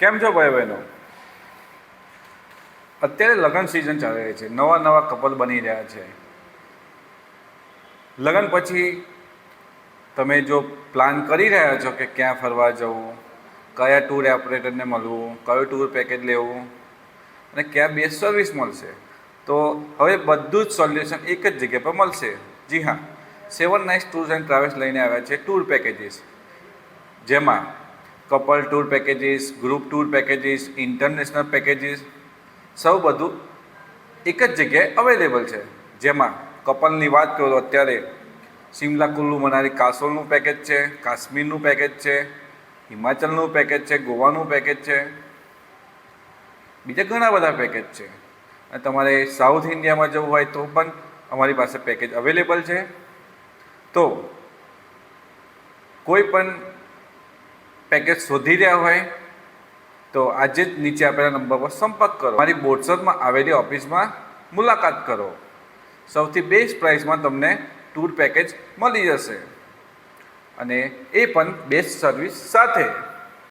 કેમ છો ભાઈ બહેનો? અત્યારે લગ્ન સિઝન ચાલી રહી છે, નવા નવા કપલ બની રહ્યા છે. લગ્ન પછી તમે જો પ્લાન કરી રહ્યા છો કે ક્યાં ફરવા જવું, કયા ટૂર ઓપરેટરને મળવું, કયું ટૂર પેકેજ લેવું અને ક્યાં બેસ્ટ સર્વિસ મળશે, તો હવે બધું જ સોલ્યુશન એક જ જગ્યા પર મળશે. જી હા, 7 નાઇટ્સ ટૂર્સ એન્ડ ટ્રાવેલ્સ લઈને આવ્યા છે ટૂર પેકેજીસ, જેમાં couple tour packages, group tour packages, international packages, સૌ બધું એક જ જગ્યાએ અવેલેબલ છે. જેમાં કપલની વાત કરું તો અત્યારે શિમલા કુલ્લુ મનાલી કાસોલનું પેકેજ છે, કાશ્મીરનું પેકેજ છે, હિમાચલનું પેકેજ છે, ગોવાનું પેકેજ છે, બીજા ઘણા બધા પેકેજ છે. અને તમારે સાઉથ ઇન્ડિયામાં જવું હોય તો પણ અમારી પાસે પેકેજ અવેલેબલ છે. તો કોઈ પણ પેકેજ શોધી રહ્યા હોય તો આજે જ નીચે આપેલા નંબર પર સંપર્ક કરો. મારી બોરસદમાં આવેલી ઓફિસમાં મુલાકાત કરો. સૌથી બેસ્ટ પ્રાઇસમાં તમને ટૂર પેકેજ મળી જશે, અને એ પણ બેસ્ટ સર્વિસ સાથે.